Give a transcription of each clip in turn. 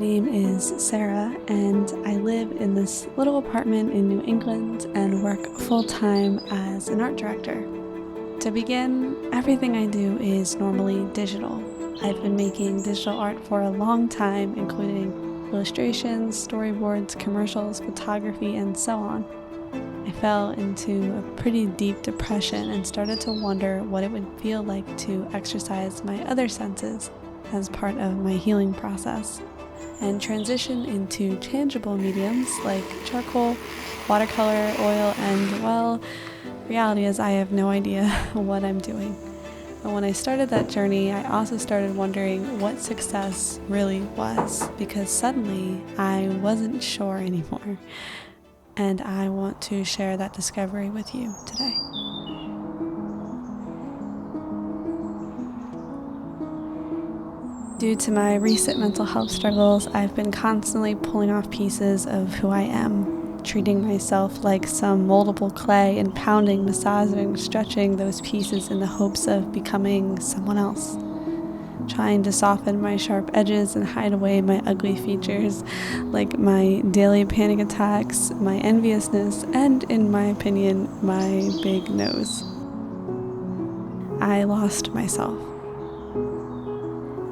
name is Sarah, and I live in this little apartment in New England and work full-time as an art director. To begin, everything I do is normally digital. I've been making digital art for a long time, including illustrations, storyboards, commercials, photography, and so on. I fell into a pretty deep depression and started to wonder what it would feel like to exercise my other senses as part of my healing process, and transition into tangible mediums like charcoal, watercolor, oil, and, well, reality is I have no idea what I'm doing. But when I started that journey, I also started wondering what success really was, because suddenly I wasn't sure anymore. And I want to share that discovery with you today. Due to my recent mental health struggles, I've been constantly pulling off pieces of who I am, treating myself like some moldable clay and pounding, massaging, stretching those pieces in the hopes of becoming someone else. Trying to soften my sharp edges and hide away my ugly features, like my daily panic attacks, my enviousness, and, in my opinion, my big nose. I lost myself.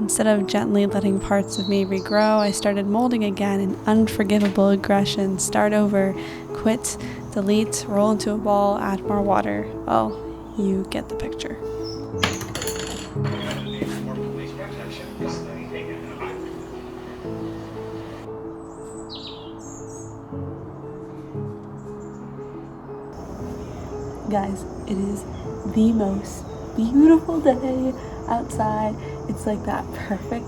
Instead of gently letting parts of me regrow, I started molding again in unforgivable aggression, start over, quit, delete, roll into a ball, add more water. Well, you get the picture. Guys, it is the most beautiful day outside. It's like that perfect,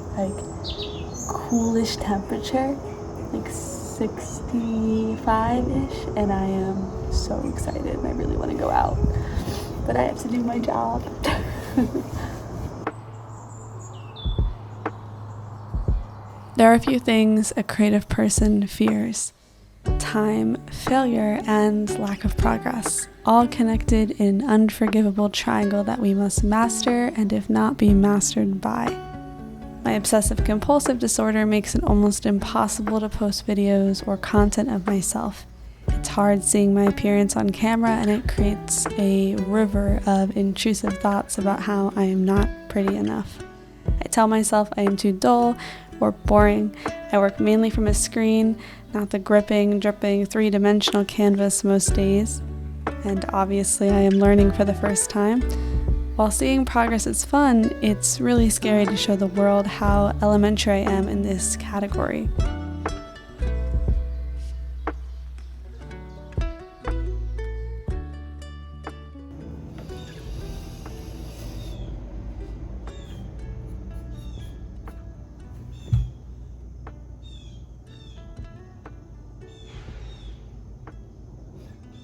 coolish temperature, 65-ish, and I am so excited and I really want to go out, but I have to do my job. There are a few things a creative person fears: time, failure, and lack of progress, all connected in an unforgivable triangle that we must master, and if not, be mastered by. My obsessive-compulsive disorder makes it almost impossible to post videos or content of myself. It's hard seeing my appearance on camera, and it creates a river of intrusive thoughts about how I am not pretty enough. I tell myself I am too dull or boring. I work mainly from a screen, not the gripping, dripping, three-dimensional canvas most days. And obviously I am learning for the first time. While seeing progress is fun, it's really scary to show the world how elementary I am in this category.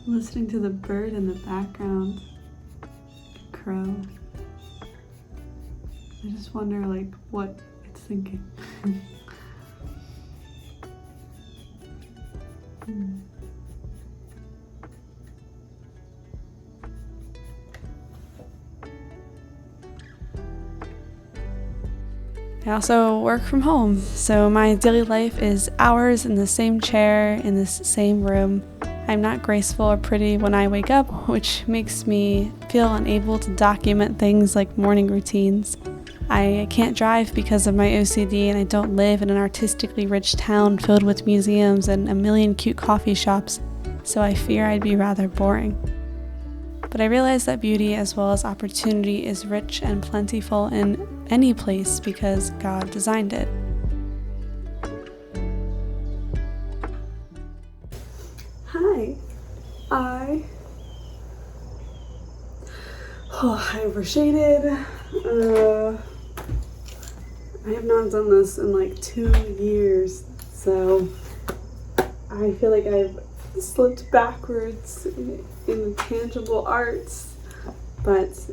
Listening to the bird in the background, crow. I just wonder what it's thinking. I also work from home, so my daily life is hours in the same chair, in this same room. I'm not graceful or pretty when I wake up, which makes me feel unable to document things like morning routines. I can't drive because of my OCD, and I don't live in an artistically rich town filled with museums and a million cute coffee shops, so I fear I'd be rather boring. But I realize that beauty as well as opportunity is rich and plentiful in any place because God designed it. Hi, I overshaded. I have not done this in 2 years, so I feel like I've slipped backwards in the tangible arts, but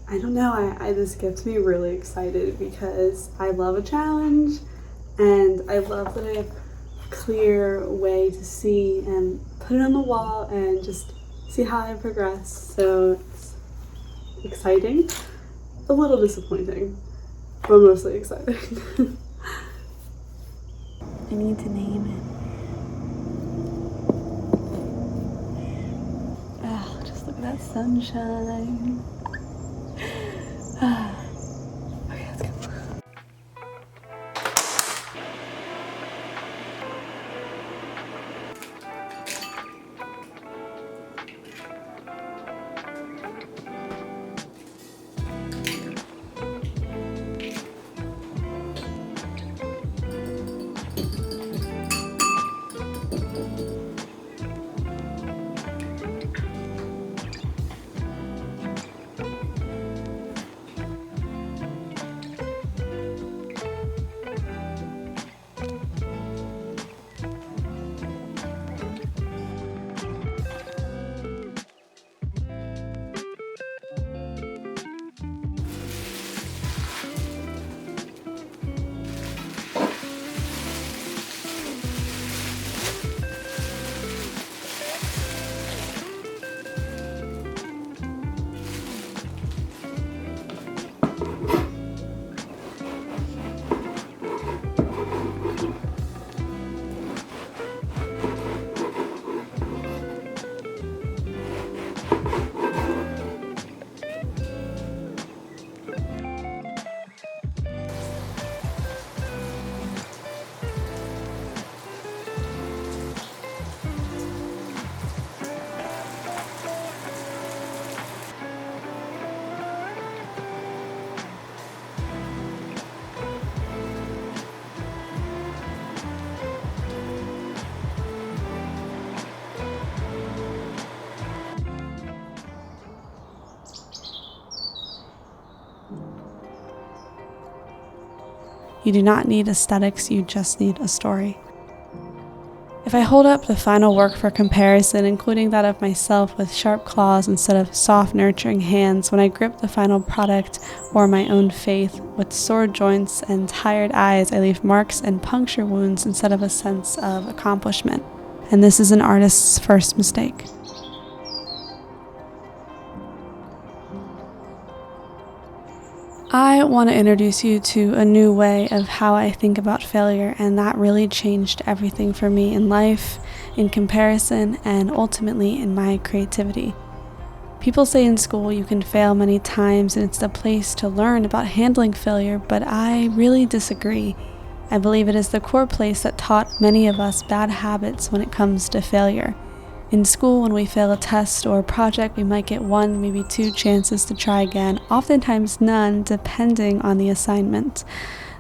I don't know, this gets me really excited because I love a challenge, and I love that I have a clear way to see and put it on the wall and just see how I progress. So it's exciting, a little disappointing, but mostly exciting. I need to name it. Oh, just look at that sunshine. Okay, let's go. You do not need aesthetics, you just need a story. If I hold up the final work for comparison, including that of myself with sharp claws instead of soft, nurturing hands, when I grip the final product, or my own faith, with sore joints and tired eyes, I leave marks and puncture wounds instead of a sense of accomplishment. And this is an artist's first mistake. I want to introduce you to a new way of how I think about failure, and that really changed everything for me in life, in comparison, and ultimately in my creativity. People say in school you can fail many times and it's the place to learn about handling failure, but I really disagree. I believe it is the core place that taught many of us bad habits when it comes to failure. In school, when we fail a test or a project, we might get 1, maybe 2 chances to try again, oftentimes none, depending on the assignment.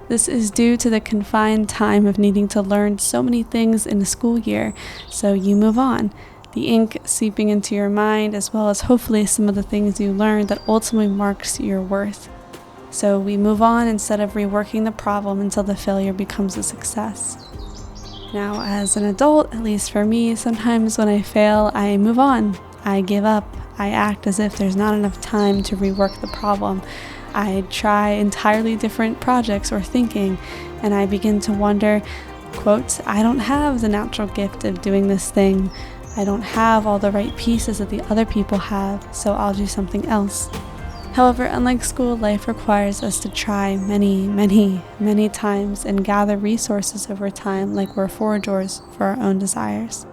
This is due to the confined time of needing to learn so many things in a school year, so you move on. The ink seeping into your mind, as well as hopefully some of the things you learned that ultimately marks your worth. So we move on instead of reworking the problem until the failure becomes a success. Now, as an adult, at least for me, sometimes when I fail, I move on. I give up. I act as if there's not enough time to rework the problem. I try entirely different projects or thinking, and I begin to wonder, quote, I don't have the natural gift of doing this thing. I don't have all the right pieces that the other people have, so I'll do something else. However, unlike school, life requires us to try many times and gather resources over time like we're foragers for our own desires.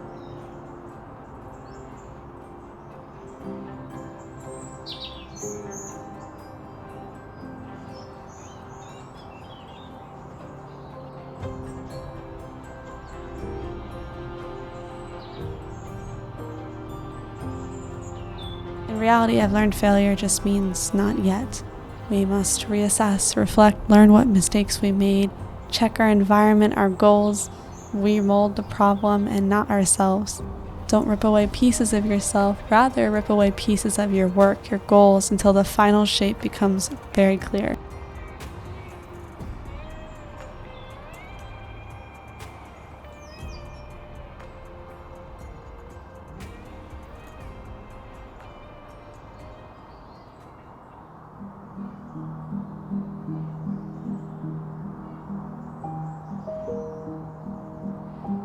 In reality, I've learned failure just means not yet. We must reassess, reflect, learn what mistakes we made, check our environment, our goals, remold the problem and not ourselves. Don't rip away pieces of yourself, rather rip away pieces of your work, your goals, until the final shape becomes very clear.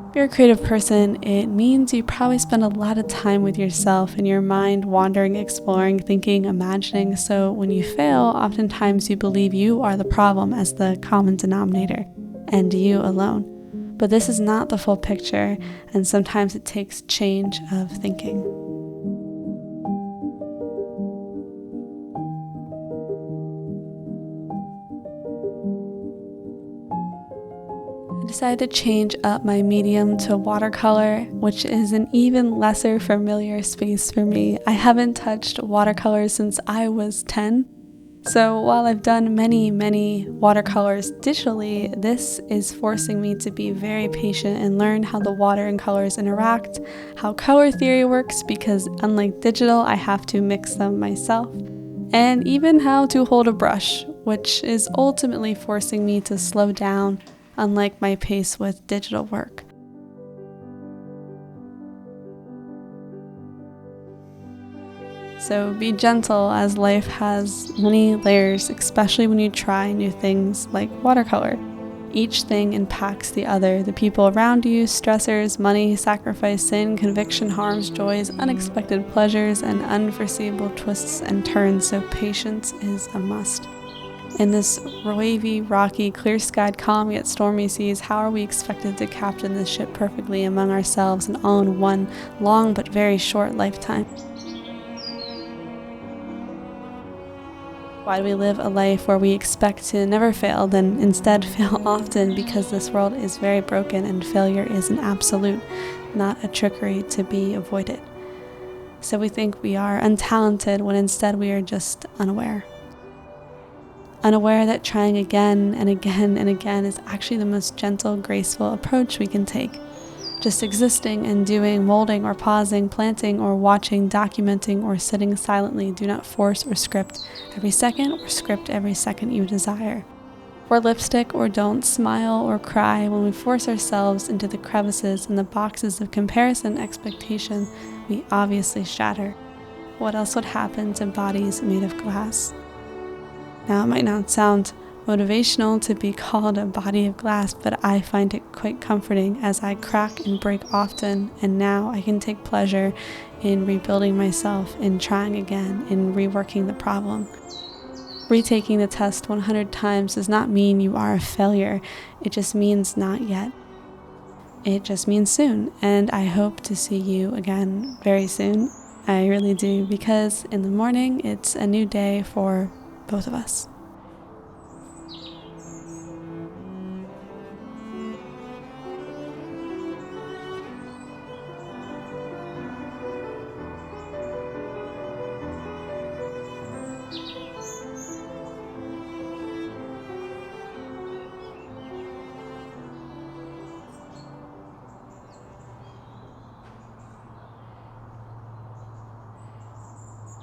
If you're a creative person, it means you probably spend a lot of time with yourself and your mind wandering, exploring, thinking, imagining. So when you fail, oftentimes you believe you are the problem as the common denominator, and you alone. But this is not the full picture, and sometimes it takes change of thinking. I decided to change up my medium to watercolor, which is an even lesser familiar space for me. I haven't touched watercolor since I was 10. So while I've done many watercolors digitally, this is forcing me to be very patient and learn how the water and colors interact, how color theory works, because unlike digital, I have to mix them myself, and even how to hold a brush, which is ultimately forcing me to slow down, unlike my pace with digital work. So be gentle, as life has many layers, especially when you try new things like watercolor. Each thing impacts the other: the people around you, stressors, money, sacrifice, sin, conviction, harms, joys, unexpected pleasures, and unforeseeable twists and turns, so patience is a must. In this wavy, rocky, clear-skied, calm yet stormy seas, how are we expected to captain this ship perfectly among ourselves and all in one long but very short lifetime? Why do we live a life where we expect to never fail, then instead fail often, because this world is very broken and failure is an absolute, not a trickery to be avoided? So we think we are untalented when instead we are just unaware. Unaware that trying again and again and again is actually the most gentle, graceful approach we can take. Just existing and doing, molding or pausing, planting or watching, documenting or sitting silently. Do not force or script every second, or script every second you desire. Wear lipstick or don't, smile or cry. When we force ourselves into the crevices and the boxes of comparison expectation, we obviously shatter. What else would happen to bodies made of glass? Now, it might not sound motivational to be called a body of glass, but I find it quite comforting, as I crack and break often, and now I can take pleasure in rebuilding myself, in trying again, in reworking the problem. Retaking the test 100 times does not mean you are a failure. It just means not yet. It just means soon, and I hope to see you again very soon. I really do, because in the morning it's a new day for both of us.